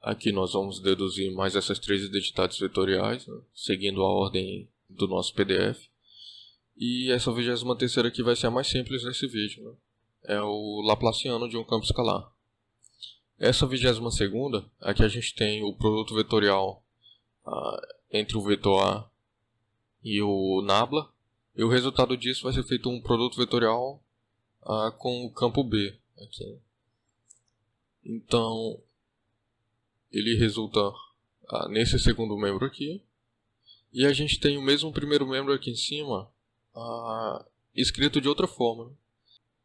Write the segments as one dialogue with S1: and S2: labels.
S1: Aqui nós vamos deduzir mais essas três identidades vetoriais, né, seguindo a ordem do nosso PDF. E essa 23ª aqui vai ser a mais simples nesse vídeo, né? É o Laplaciano de um campo escalar. Essa 22ª, aqui a gente tem o produto vetorial entre o vetor A e o nabla. E o resultado disso vai ser feito um produto vetorial com o campo B. Aqui. Então, ele resulta nesse segundo membro aqui. E a gente tem o mesmo primeiro membro aqui em cima, escrito de outra forma.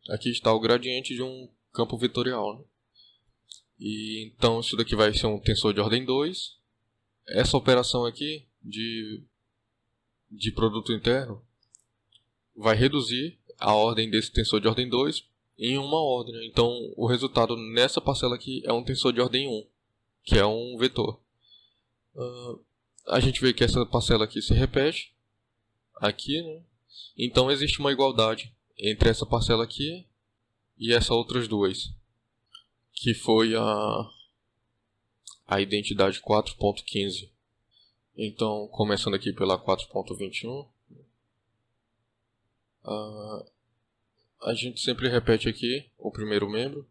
S1: Aqui está o gradiente de um campo vetorial. Né? E então isso daqui vai ser um tensor de ordem 2. Essa operação aqui de produto interno vai reduzir a ordem desse tensor de ordem 2 em uma ordem. Então o resultado nessa parcela aqui é um tensor de ordem 1, que é um vetor. A gente vê que essa parcela aqui se repete aqui, né? Então existe uma igualdade entre essa parcela aqui e essas outras duas, que foi a identidade 4.15. Então, começando aqui pela 4.21, a gente sempre repete aqui o primeiro membro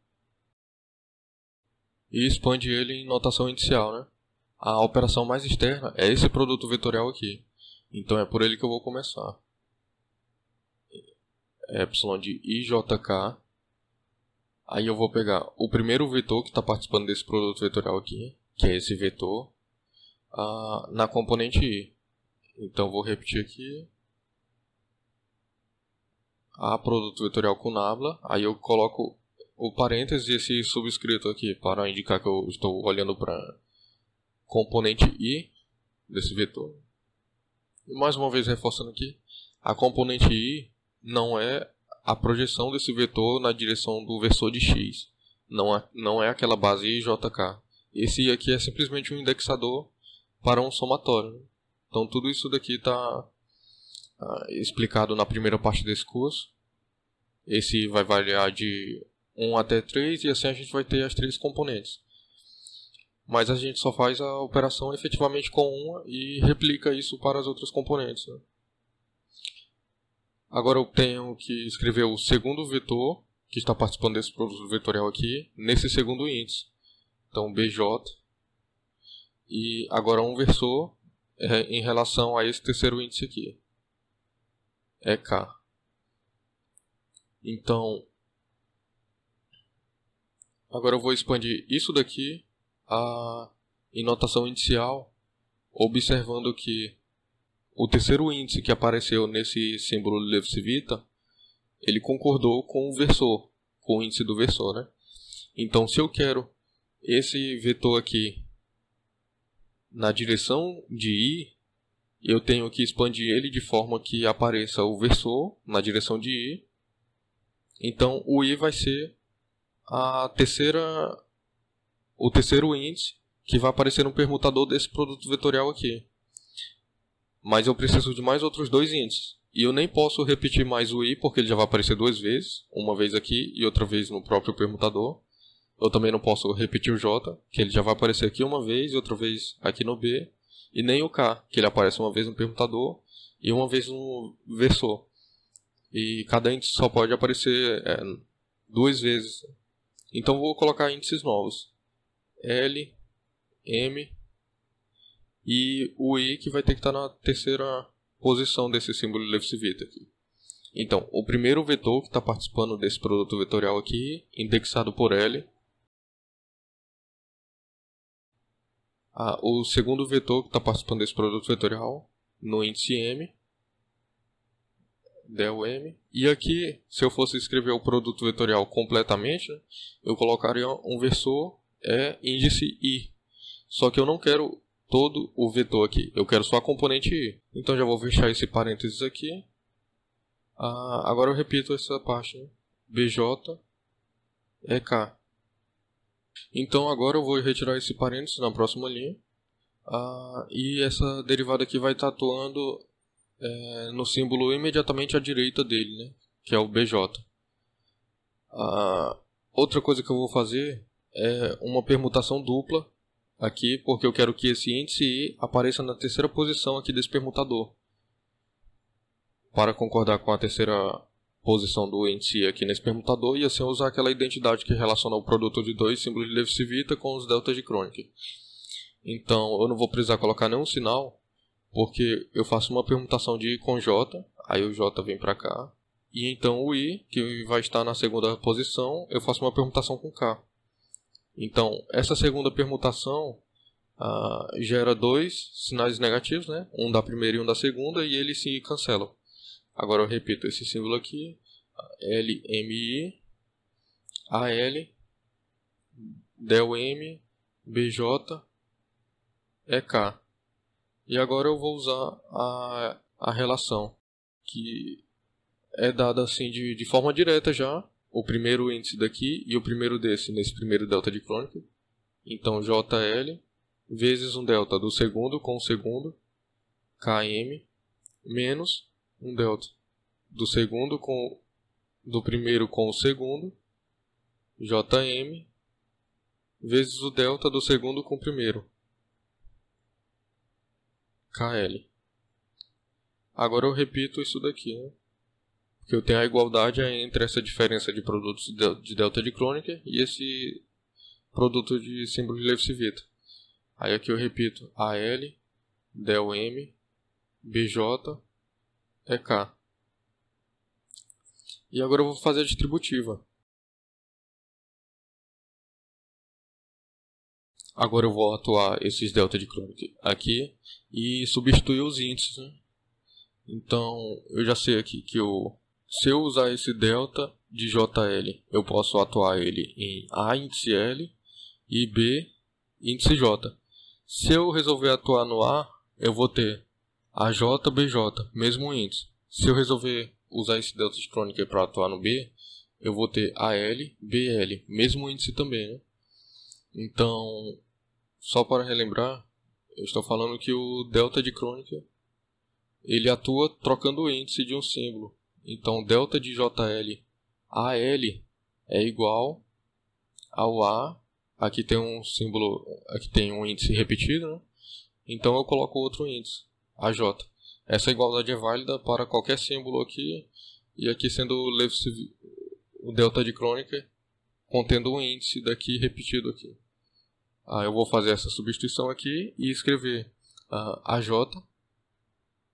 S1: e expande ele em notação inicial, né? A operação mais externa é esse produto vetorial aqui. Então é por ele que eu vou começar. Epsilon de IJK. Aí eu vou pegar o primeiro vetor que está participando desse produto vetorial aqui, que é esse vetor, na componente I. Então vou repetir aqui. A produto vetorial com nabla. Aí eu coloco o parênteses e esse subscrito aqui para indicar que eu estou olhando para componente I desse vetor. E mais uma vez reforçando aqui, a componente I não é a projeção desse vetor na direção do versor de x. Não é aquela base IJK. Esse I aqui é simplesmente um indexador para um somatório. Né? Então tudo isso daqui está explicado na primeira parte desse curso. Esse vai variar de 1 até 3 e assim a gente vai ter as três componentes. Mas a gente só faz a operação efetivamente com uma e replica isso para as outras componentes. Né? Agora eu tenho que escrever o segundo vetor que está participando desse produto vetorial aqui nesse segundo índice. Então BJ. E agora um versor em relação a esse terceiro índice aqui. É K. Então, agora eu vou expandir isso daqui em notação inicial, observando que o terceiro índice que apareceu nesse símbolo Levi-Civita, ele concordou com o versor, com o índice do versor, né? Então, se eu quero esse vetor aqui na direção de I, eu tenho que expandir ele de forma que apareça o versor na direção de I. Então, o I vai ser o terceiro índice que vai aparecer no permutador desse produto vetorial aqui. Mas eu preciso de mais outros dois índices. E eu nem posso repetir mais o I, porque ele já vai aparecer duas vezes. Uma vez aqui e outra vez no próprio permutador. Eu também não posso repetir o J, que ele já vai aparecer aqui uma vez e outra vez aqui no B. E nem o K, que ele aparece uma vez no permutador e uma vez no versor. E cada índice só pode aparecer duas vezes. Então vou colocar índices novos. L, M e o I, que vai ter que estar na terceira posição desse símbolo Levi-Civita aqui. Então, o primeiro vetor que está participando desse produto vetorial aqui, indexado por L. O segundo vetor que está participando desse produto vetorial, no índice M. Del M. E aqui, se eu fosse escrever o produto vetorial completamente, né, eu colocaria um versor índice I. Só que eu não quero todo o vetor aqui, eu quero só a componente I. Então já vou fechar esse parênteses aqui. Agora eu repito essa parte, né? BJ é K. Então agora eu vou retirar esse parênteses na próxima linha. E essa derivada aqui vai estar atuando no símbolo imediatamente à direita dele, né? Que é o BJ. Outra coisa que eu vou fazer é uma permutação dupla aqui porque eu quero que esse índice I apareça na terceira posição aqui desse permutador. Para concordar com a terceira posição do índice I aqui nesse permutador, e assim usar aquela identidade que relaciona o produto de dois símbolos de Levi-Civita com os deltas de Kronecker. Então eu não vou precisar colocar nenhum sinal, porque eu faço uma permutação de I com J, aí o J vem para cá, e então o I, que vai estar na segunda posição, eu faço uma permutação com K. Então essa segunda permutação gera dois sinais negativos, né? Um da primeira e um da segunda, e eles se cancelam. Agora eu repito esse símbolo aqui, LMI, AL, DELM, BJ, EK. E agora eu vou usar a relação, que é dada assim de forma direta já, o primeiro índice daqui e o primeiro nesse primeiro delta de Kronecker. Então JL vezes um delta do segundo com o segundo, KM, menos um delta do primeiro com o segundo, JM, vezes o delta do segundo com o primeiro, KL. Agora eu repito isso daqui, né? Porque eu tenho a igualdade entre essa diferença de produtos de delta de Kronecker e esse produto de símbolo de Levi-Civita. Aí aqui eu repito AL, DELM, BJ, EK. E agora eu vou fazer a distributiva. Agora eu vou atuar esses delta de Kronecker aqui e substituir os índices, né? Então eu já sei aqui que se eu usar esse delta de JL, eu posso atuar ele em A índice L e B índice J. Se eu resolver atuar no A, eu vou ter AJ, BJ, mesmo índice. Se eu resolver usar esse delta de Kronecker para atuar no B, eu vou ter AL, BL, mesmo índice também, né? Então, só para relembrar, eu estou falando que o delta de Kronecker ele atua trocando o índice de um símbolo. Então, delta de JL AL é igual ao A. Aqui tem um símbolo, aqui tem um índice repetido, né? Então eu coloco outro índice, AJ. Essa igualdade é válida para qualquer símbolo aqui, e aqui sendo o delta de Kronecker contendo um índice daqui repetido aqui. Eu vou fazer essa substituição aqui e escrever AJ.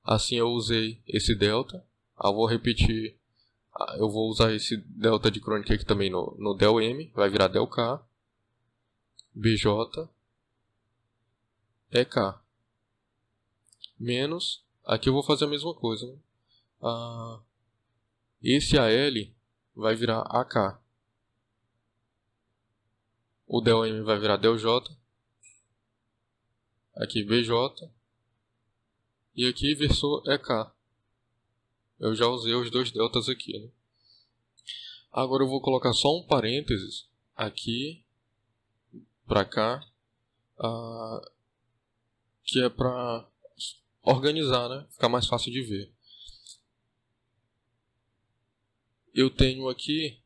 S1: Assim eu usei esse delta. Eu vou repetir, eu vou usar esse delta de Kronecker aqui também no DELM, vai virar DELK, BJ, EK. Menos, aqui eu vou fazer a mesma coisa, né? Esse AL vai virar AK. O DELM vai virar DELJ. Aqui BJ. E aqui versor EK. Eu já usei os dois deltas aqui, né? Agora eu vou colocar só um parênteses aqui para cá, que é para organizar, né? Ficar mais fácil de ver. Eu tenho aqui,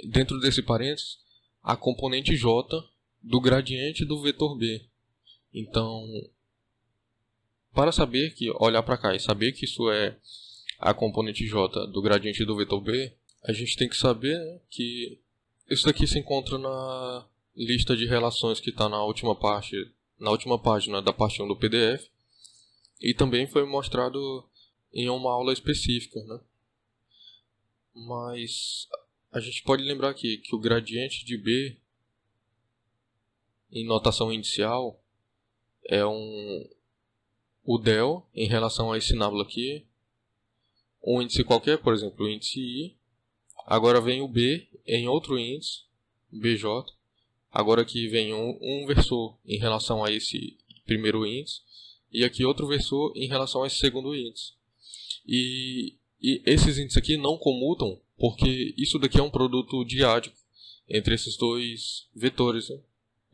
S1: dentro desse parênteses, a componente J do gradiente do vetor B. Então, para saber que, olhar para cá e saber que isso é a componente J do gradiente do vetor B, a gente tem que saber, né, que isso aqui se encontra na lista de relações que está na última página da parte 1 do PDF, e também foi mostrado em uma aula específica, né? Mas a gente pode lembrar aqui que o gradiente de B em notação inicial é o del em relação a esse nábulo aqui, um índice qualquer, por exemplo, o índice I. Agora vem o B em outro índice, BJ. Agora aqui vem um versor em relação a esse primeiro índice, e aqui outro versor em relação a esse segundo índice. E esses índices aqui não comutam, porque isso daqui é um produto diádico entre esses dois vetores, né?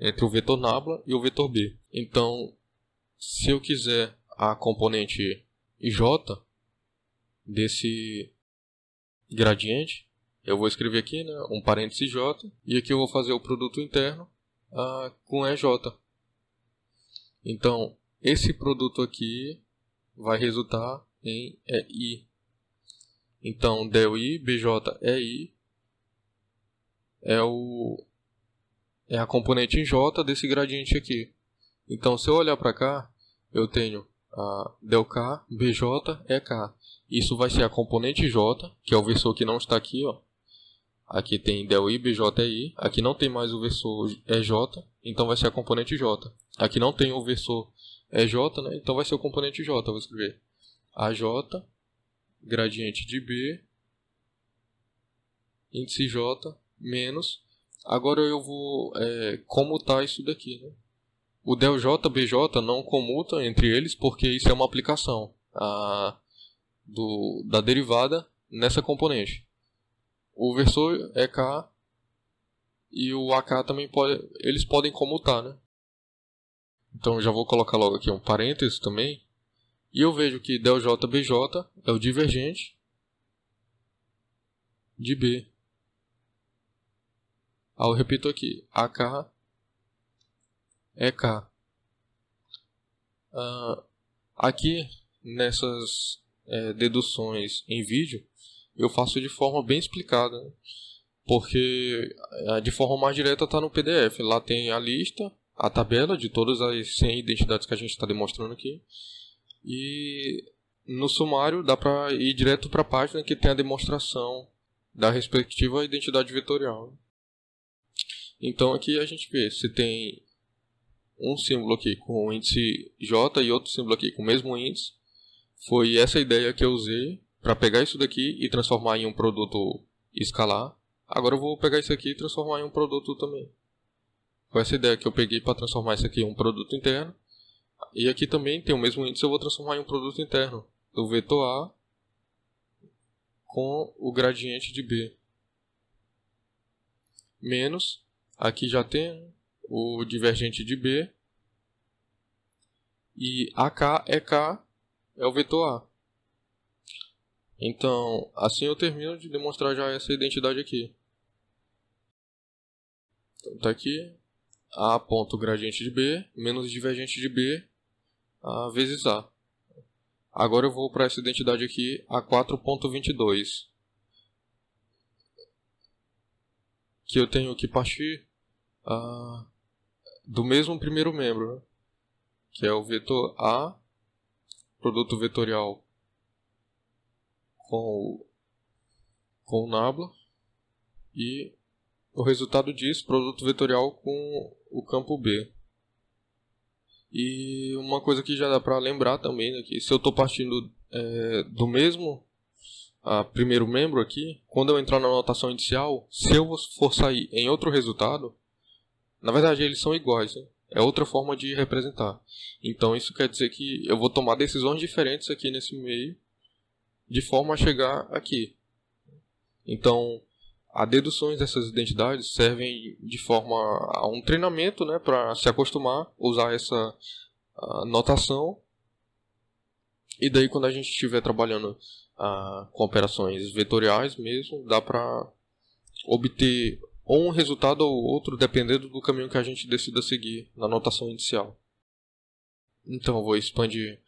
S1: Entre o vetor nábula e o vetor B. Então, se eu quiser a componente J desse gradiente, eu vou escrever aqui, né, um parêntese J, e aqui eu vou fazer o produto interno com EJ. Então, esse produto aqui vai resultar em EI. Então, del I, BJ, EI é a componente em J desse gradiente aqui. Então, se eu olhar para cá, eu tenho a del K, BJ, EK. Isso vai ser a componente J, que é o versor que não está aqui, ó. Aqui tem del I, BJ, EI. Aqui não tem mais o versor EJ, então vai ser a componente J. Aqui não tem o versor EJ, né? Então vai ser o componente J. Eu vou escrever AJ, gradiente de B, índice J, menos. Agora eu vou comutar isso daqui, né? O del J, BJ não comuta entre eles, porque isso é uma aplicação da derivada nessa componente. O versor EK e o AK também eles podem comutar, né? Então eu já vou colocar logo aqui um parênteses também. E eu vejo que del J, BJ é o divergente de B. Eu repito aqui, AK, EK. Aqui, nessas deduções em vídeo, eu faço de forma bem explicada, né? Porque de forma mais direta está no PDF. Lá tem a lista, a tabela de todas as 100 identidades que a gente está demonstrando aqui. E no sumário dá para ir direto para a página que tem a demonstração da respectiva identidade vetorial. Então aqui a gente vê se tem um símbolo aqui com o índice J e outro símbolo aqui com o mesmo índice. Foi essa ideia que eu usei para pegar isso daqui e transformar em um produto escalar. Agora eu vou pegar isso aqui e transformar em um produto também. Foi essa ideia que eu peguei para transformar isso aqui em um produto interno. E aqui também tem o mesmo índice, eu vou transformar em um produto interno do vetor A com o gradiente de B. Menos, aqui já tem o divergente de B. E AK, EK é o vetor A. Então, assim eu termino de demonstrar já essa identidade aqui. Então, tá aqui A ponto gradiente de B menos divergente de B vezes A. Agora eu vou para essa identidade aqui, A4.22. Que eu tenho que partir do mesmo primeiro membro, né? Que é o vetor A, produto vetorial com o nabla, e o resultado disso, produto vetorial com o campo B. E uma coisa que já dá para lembrar também, né, que se eu estou partindo do mesmo primeiro membro aqui, quando eu entrar na notação inicial, se eu for sair em outro resultado, na verdade eles são iguais, né? É outra forma de representar. Então isso quer dizer que eu vou tomar decisões diferentes aqui nesse meio, de forma a chegar aqui. Então, as deduções dessas identidades servem de forma a um treinamento, né, para se acostumar a usar essa notação. E daí quando a gente estiver trabalhando com operações vetoriais mesmo, dá para obter ou um resultado ou outro, dependendo do caminho que a gente decida seguir na notação inicial. Então eu vou expandir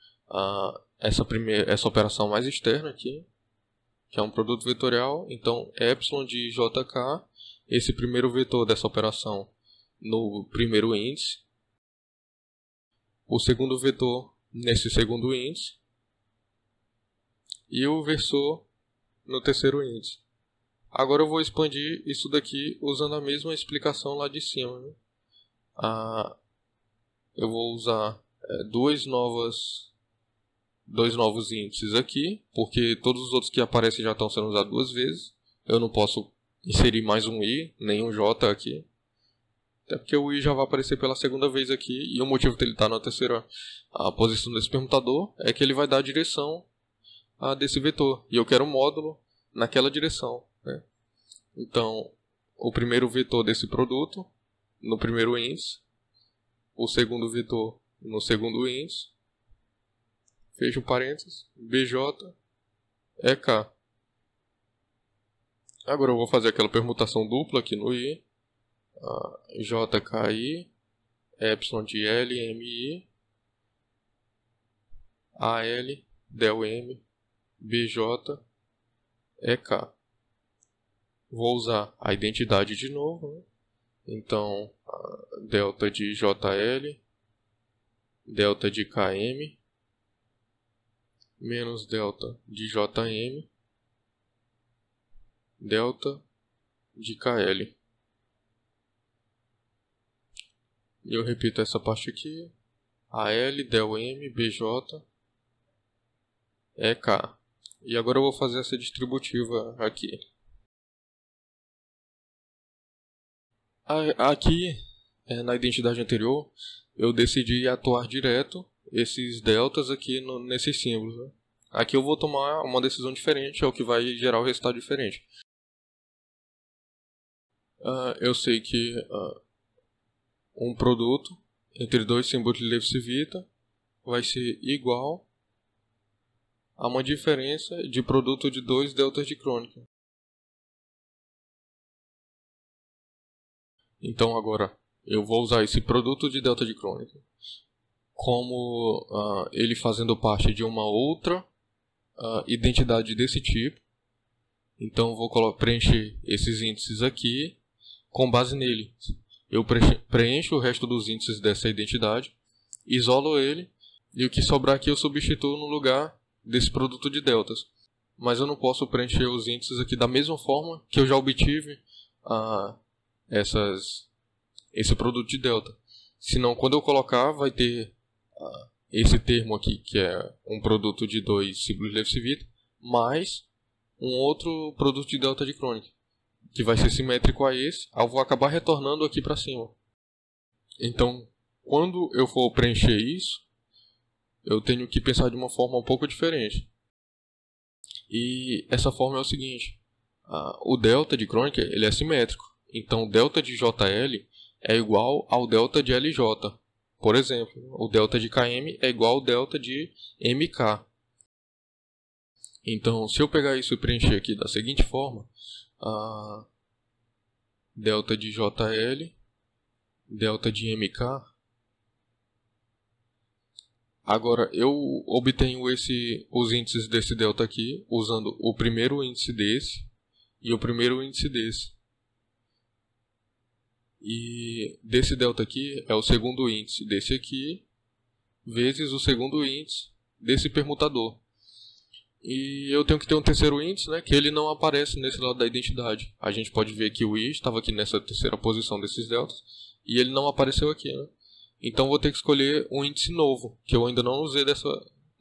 S1: essa operação mais externa aqui, que é um produto vetorial. Então, epsilon de JK, esse primeiro vetor dessa operação no primeiro índice, o segundo vetor nesse segundo índice, e o versor no terceiro índice. Agora eu vou expandir isso daqui usando a mesma explicação lá de cima, né? Eu vou usar dois novos índices aqui, porque todos os outros que aparecem já estão sendo usados duas vezes. Eu não posso inserir mais um I, nem um J aqui. Até porque o I já vai aparecer pela segunda vez aqui, e o motivo dele estar na terceira posição desse permutador é que ele vai dar a direção desse vetor, e eu quero um módulo naquela direção, né? Então, o primeiro vetor desse produto no primeiro índice, o segundo vetor no segundo índice, fecho parênteses, BJ, EK. Agora eu vou fazer aquela permutação dupla aqui no I, JKI, epsilon de LMI, AL, DELM, BJ, EK. Vou usar a identidade de novo, né? Então, delta de JL, delta de KM, menos delta de JM, delta de KL. E eu repito essa parte aqui, AL, DELM, BJ, EK. E agora eu vou fazer essa distributiva aqui. Aqui, na identidade anterior, eu decidi atuar direto esses deltas aqui nesses símbolos, né? Aqui eu vou tomar uma decisão diferente, é o que vai gerar o resultado diferente. Eu sei que um produto entre dois símbolos de Levi-Civita vai ser igual a uma diferença de produto de dois deltas de Kronecker. Então agora eu vou usar esse produto de delta de Kronecker como ele fazendo parte de uma outra identidade desse tipo. Então vou preencher esses índices aqui com base nele. Eu preencho o resto dos índices dessa identidade, isolo ele, e o que sobrar aqui eu substituo no lugar desse produto de deltas. Mas eu não posso preencher os índices aqui da mesma forma que eu já obtive esse produto de delta. Senão, quando eu colocar, vai ter esse termo aqui, que é um produto de dois símbolos de Levi-Civita, mais um outro produto de delta de Kronecker, que vai ser simétrico a esse. Eu vou acabar retornando aqui para cima. Então, quando eu for preencher isso, eu tenho que pensar de uma forma um pouco diferente. E essa forma é o seguinte: o delta de Kronecker ele é simétrico. Então, o delta de JL é igual ao delta de LJ. Por exemplo, o delta de KM é igual ao delta de MK. Então, se eu pegar isso e preencher aqui da seguinte forma, delta de JL, delta de MK. Agora, eu obtenho os índices desse delta aqui usando o primeiro índice desse e o primeiro índice desse. E desse delta aqui é o segundo índice desse aqui, vezes o segundo índice desse permutador. E eu tenho que ter um terceiro índice, né, que ele não aparece nesse lado da identidade. A gente pode ver que o I estava aqui nessa terceira posição desses deltas, e ele não apareceu aqui, né? Então vou ter que escolher um índice novo, que eu ainda não usei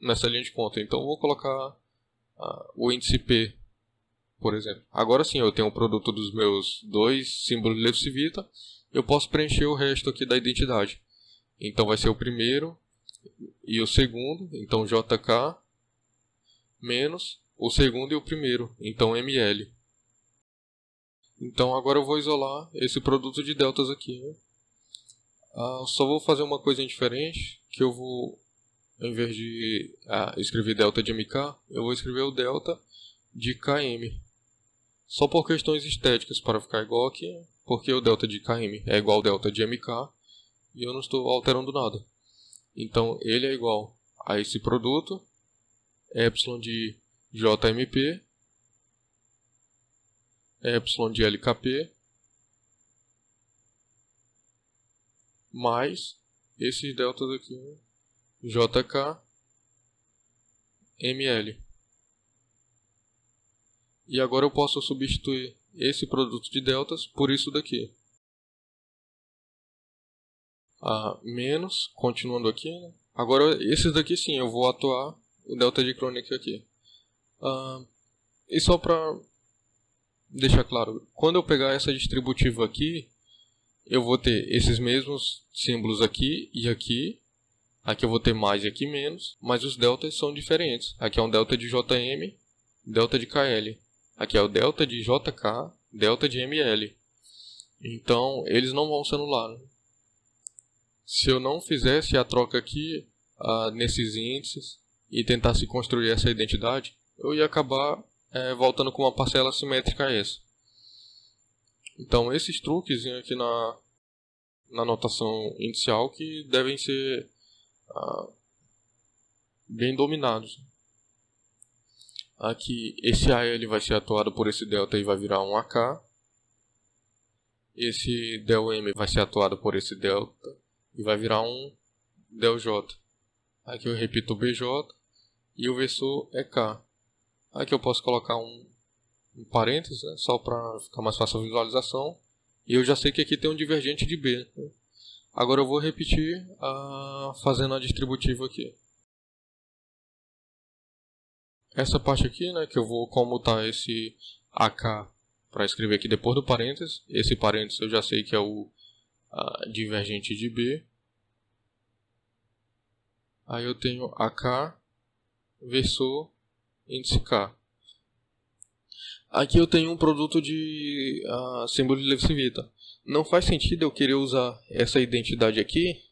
S1: nessa linha de conta. Então vou colocar o índice P, por exemplo. Agora sim, eu tenho o produto dos meus dois símbolos de Levi-Civita. Eu posso preencher o resto aqui da identidade. Então vai ser o primeiro e o segundo. Então JK menos o segundo e o primeiro. Então ML. Então agora eu vou isolar esse produto de deltas aqui, né? Só vou fazer uma coisa diferente, que eu vou, ao invés de escrever delta de MK, eu vou escrever o delta de KM. Só por questões estéticas, para ficar igual aqui, porque o delta de KM é igual ao delta de MK, e eu não estou alterando nada. Então ele é igual a esse produto, epsilon de JMP, epsilon de LKP, mais esses deltas aqui, né? JK, ML. E agora eu posso substituir esse produto de deltas por isso daqui. Menos, continuando aqui, né? Agora esses daqui sim, eu vou atuar o delta de Kronecker aqui. E só para deixar claro, quando eu pegar essa distributiva aqui, eu vou ter esses mesmos símbolos aqui e aqui. Aqui eu vou ter mais e aqui menos, mas os deltas são diferentes. Aqui é um delta de JM, delta de KL. Aqui é o delta de JK, delta de ML. Então, eles não vão se anular, né? Se eu não fizesse a troca aqui nesses índices e tentasse construir essa identidade, eu ia acabar voltando com uma parcela simétrica a essa. Então, esses truques aqui na notação inicial que devem ser bem dominados. Aqui esse AL vai ser atuado por esse delta e vai virar um AK. Esse del-M vai ser atuado por esse delta e vai virar um del-J. Aqui eu repito o BJ e o versor é K. Aqui eu posso colocar um parênteses, né, só para ficar mais fácil a visualização. E eu já sei que aqui tem um divergente de B, né? Agora eu vou repetir fazendo a distributiva aqui. Essa parte aqui, né, que eu vou comutar esse AK para escrever aqui depois do parênteses. Esse parênteses eu já sei que é o divergente de B. Aí eu tenho AK versor índice K. Aqui eu tenho um produto de símbolo de Levi-Civita. Não faz sentido eu querer usar essa identidade aqui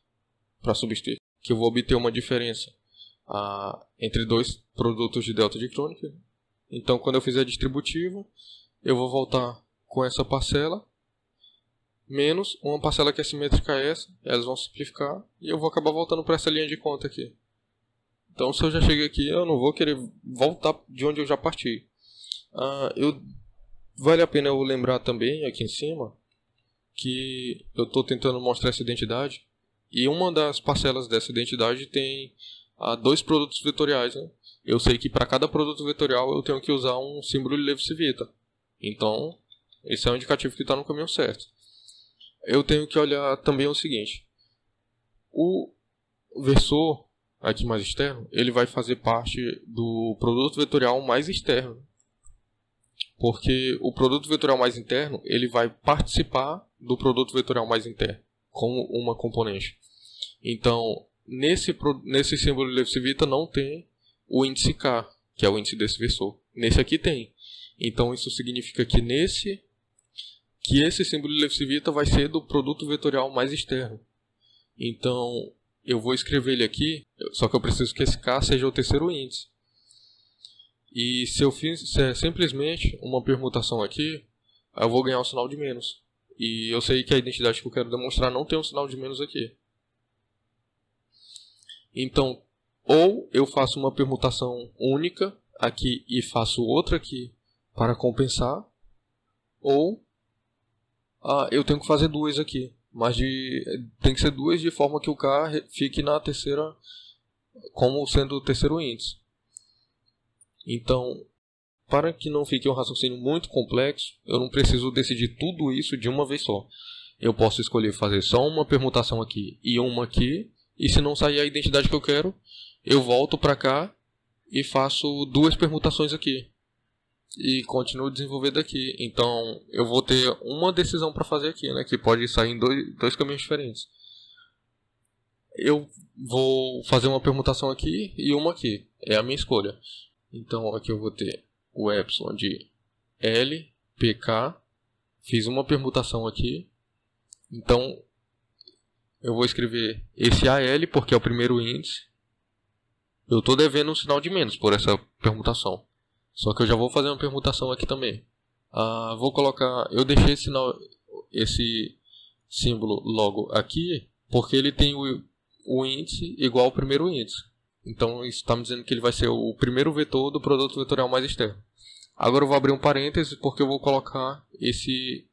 S1: para substituir, que eu vou obter uma diferença entre dois produtos de delta de Kronecker. Então, quando eu fizer distributivo, eu vou voltar com essa parcela menos uma parcela que é simétrica a essa. Elas vão simplificar e eu vou acabar voltando para essa linha de conta aqui. Então, se eu já cheguei aqui, eu não vou querer voltar de onde eu já parti. Vale a pena eu lembrar também aqui em cima que eu estou tentando mostrar essa identidade e uma das parcelas dessa identidade tem dois produtos vetoriais, né? Eu sei que para cada produto vetorial eu tenho que usar um símbolo de Levi-Civita. Então, esse é um indicativo que está no caminho certo. Eu tenho que olhar também o seguinte: o versor aqui mais externo, ele vai fazer parte do produto vetorial mais externo. Porque o produto vetorial mais interno, ele vai participar do produto vetorial mais interno, como uma componente. Então, nesse símbolo de Levi-Civita não tem o índice K, que é o índice desse versor. Nesse aqui tem. Então, isso significa que esse símbolo de Levi-Civita vai ser do produto vetorial mais externo. Então, eu vou escrever ele aqui, só que eu preciso que esse K seja o terceiro índice. E se eu fizer simplesmente uma permutação aqui, eu vou ganhar um sinal de menos. E eu sei que a identidade que eu quero demonstrar não tem um sinal de menos aqui. Então, ou eu faço uma permutação única aqui e faço outra aqui para compensar, ou eu tenho que fazer duas aqui. Mas tem que ser duas de forma que o K fique na terceira, como sendo o terceiro índice. Então, para que não fique um raciocínio muito complexo, eu não preciso decidir tudo isso de uma vez só. Eu posso escolher fazer só uma permutação aqui e uma aqui, e se não sair a identidade que eu quero, eu volto para cá e faço duas permutações aqui. E continuo desenvolvendo aqui. Então, eu vou ter uma decisão para fazer aqui, né, que pode sair em dois caminhos diferentes. Eu vou fazer uma permutação aqui e uma aqui. É a minha escolha. Então, aqui eu vou ter o epsilon de L, PK. Fiz uma permutação aqui. Então, eu vou escrever esse AL, porque é o primeiro índice. Eu estou devendo um sinal de menos por essa permutação. Só que eu já vou fazer uma permutação aqui também. Vou colocar... Eu deixei esse símbolo logo aqui, porque ele tem o índice igual ao primeiro índice. Então, isso está me dizendo que ele vai ser o primeiro vetor do produto vetorial mais externo. Agora eu vou abrir um parênteses porque eu vou colocar esse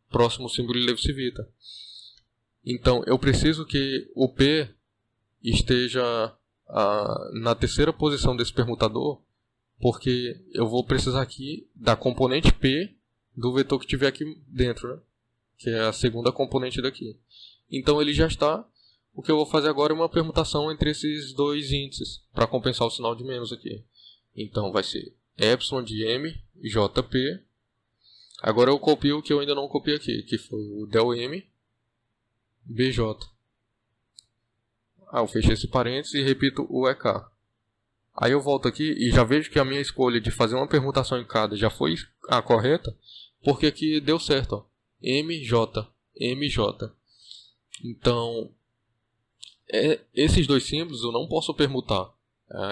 S1: próximo símbolo de Levi-Civita. Então, eu preciso que o P esteja na terceira posição desse permutador, porque eu vou precisar aqui da componente P do vetor que tiver aqui dentro, né? Que é a segunda componente daqui. Então, ele já está. O que eu vou fazer agora é uma permutação entre esses dois índices, para compensar o sinal de menos aqui. Então vai ser epsilon de M, JP. Agora eu copio o que eu ainda não copiei aqui, que foi o del-M, BJ. Eu fechei esse parênteses e repito o EK. Aí eu volto aqui e já vejo que a minha escolha de fazer uma permutação em cada já foi a correta, porque aqui deu certo, ó. MJ, MJ. Então... esses dois símbolos eu não posso permutar.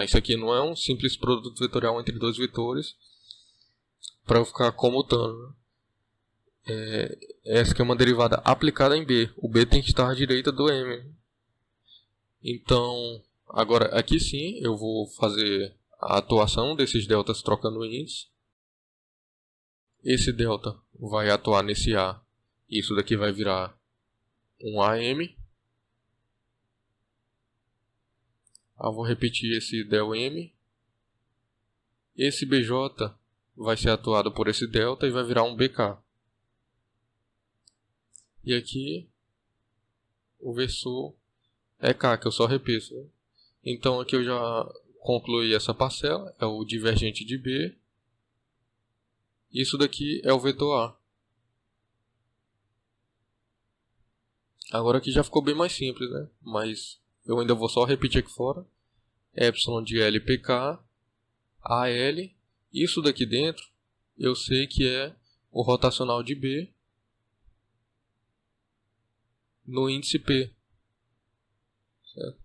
S1: Isso aqui não é um simples produto vetorial entre dois vetores para eu ficar comutando. Essa aqui é uma derivada aplicada em B. O B tem que estar à direita do M. Então, Agora aqui sim eu vou fazer a atuação desses deltas trocando índice. Esse delta vai atuar nesse A. Isso daqui vai virar um AM. Eu vou repetir esse del M. Esse BJ vai ser atuado por esse delta e vai virar um BK. E aqui o versor é K, que eu só repito, né? Então aqui eu já concluí essa parcela, é o divergente de B. Isso daqui é o vetor A. Agora aqui já ficou bem mais simples, né? Mas eu ainda vou só repetir aqui fora. Epsilon de L PK, AL. Isso daqui dentro eu sei que é o rotacional de B no índice P. Certo?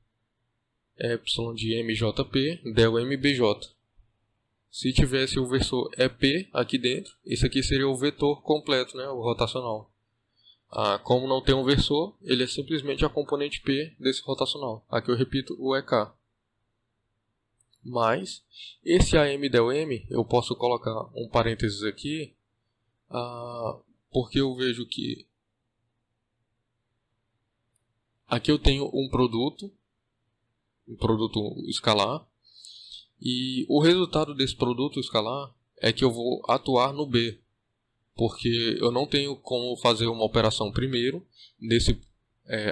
S1: Epsilon de MJP, del MBJ. Se tivesse o versor EP aqui dentro, esse aqui seria o vetor completo, né? O rotacional. Como não tem um versor, ele é simplesmente a componente P desse rotacional. Aqui eu repito o EK. Mas esse AM del M eu posso colocar um parênteses aqui, porque eu vejo que aqui eu tenho um produto escalar, e o resultado desse produto escalar é que eu vou atuar no B, porque eu não tenho como fazer uma operação primeiro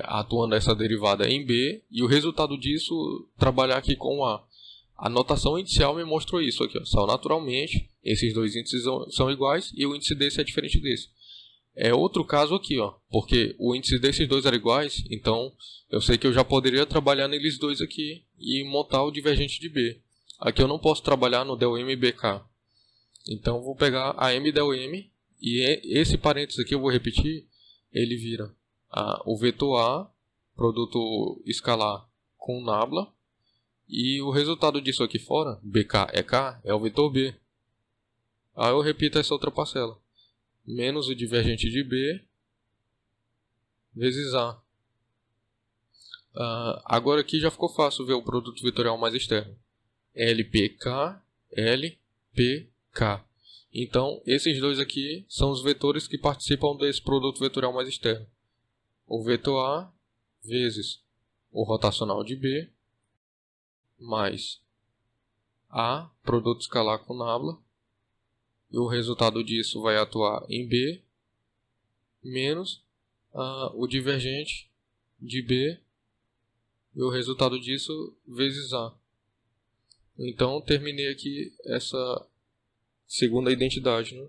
S1: atuando essa derivada em B e o resultado disso trabalhar aqui com A. A notação inicial me mostrou isso aqui, ó. Só naturalmente esses dois índices são iguais e o índice desse é diferente desse. É outro caso aqui, ó, porque o índice desses dois era iguais, então eu sei que eu já poderia trabalhar neles dois aqui e montar o divergente de B. Aqui eu não posso trabalhar no del M BK. Então eu vou pegar a M del M e esse parênteses aqui eu vou repetir, ele vira o vetor A, produto escalar com nabla, e o resultado disso aqui fora, BK é K, é o vetor B. Aí eu repito essa outra parcela. Menos o divergente de B vezes A. Agora aqui já ficou fácil ver o produto vetorial mais externo. LPK, LPK. Então, esses dois aqui são os vetores que participam desse produto vetorial mais externo. O vetor A vezes o rotacional de B mais A, produto escalar com nabla, e o resultado disso vai atuar em B, menos o divergente de B, e o resultado disso vezes A. Então, terminei aqui essa segunda identidade, né?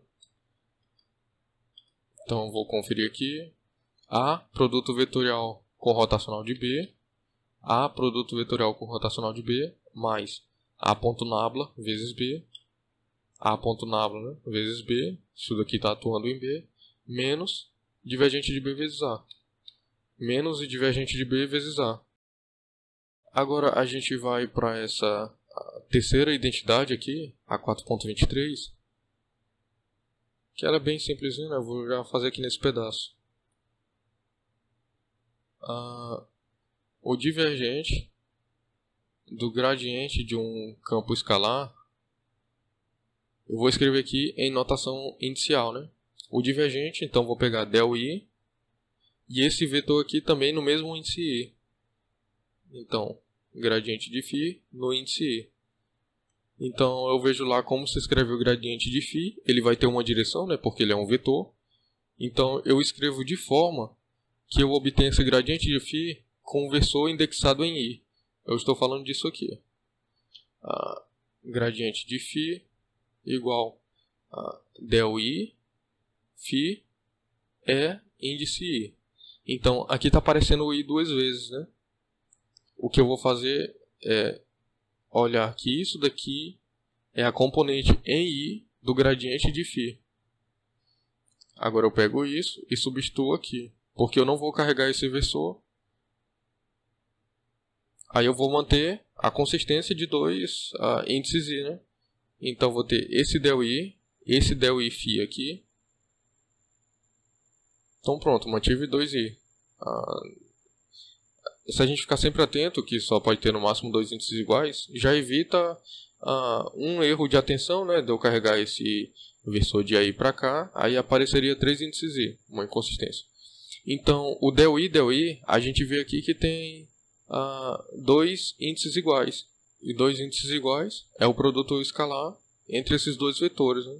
S1: Então, vou conferir aqui. A, produto vetorial com rotacional de B, A, produto vetorial com rotacional de B, mais A ponto nabla vezes B, A ponto nabla, né, vezes B, isso daqui está atuando em B, menos divergente de B vezes A, menos o divergente de B vezes A. Agora a gente vai para essa terceira identidade aqui, a 4.23, que ela é bem simplesinha, né? Eu vou já fazer aqui nesse pedaço. O divergente do gradiente de um campo escalar, eu vou escrever aqui em notação inicial, né? O divergente, então vou pegar del I, e esse vetor aqui também no mesmo índice I. Então, gradiente de φ no índice I. Então eu vejo lá como se escreve o gradiente de φ, ele vai ter uma direção, né? Porque ele é um vetor. Então eu escrevo de forma que eu obtenha esse gradiente de φ com o versor indexado em I. Eu estou falando disso aqui. Gradiente de φ igual a del I, φ é índice I. Então aqui está aparecendo o I duas vezes, né? O que eu vou fazer é olhar que isso daqui é a componente em I do gradiente de φ. Agora eu pego isso e substituo aqui, porque eu não vou carregar esse versor. Aí eu vou manter a consistência de dois índices I, né? Então vou ter esse del I φ aqui. Então pronto, mantive 2i. se a gente ficar sempre atento, que só pode ter no máximo 2 índices iguais, já evita um erro de atenção, né, de eu carregar esse versor de aí para cá, aí apareceria 3 índices i, uma inconsistência. Então, o del i, a gente vê aqui que tem 2 índices iguais. E 2 índices iguais é o produto escalar entre esses dois vetores, né?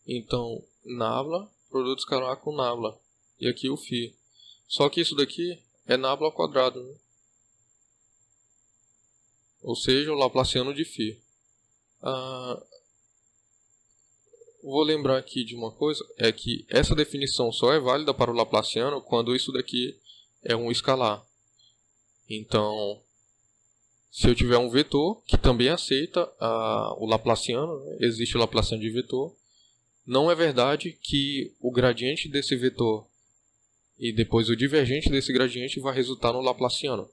S1: Então, nabla, produto escalar com nabla. E aqui o φ. Só que isso daqui é nabla ao quadrado, né? Ou seja, o laplaciano de φ. Vou lembrar aqui de uma coisa, é que essa definição só é válida para o laplaciano quando isso daqui é um escalar. Então, se eu tiver um vetor que também aceita o laplaciano, né? Existe o laplaciano de vetor, não é verdade que o gradiente desse vetor e depois o divergente desse gradiente vai resultar no laplaciano.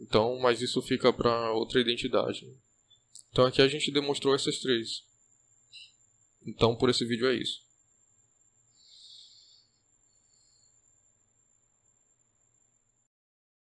S1: Então, mas isso fica para outra identidade. Então aqui a gente demonstrou essas três. Então por esse vídeo é isso.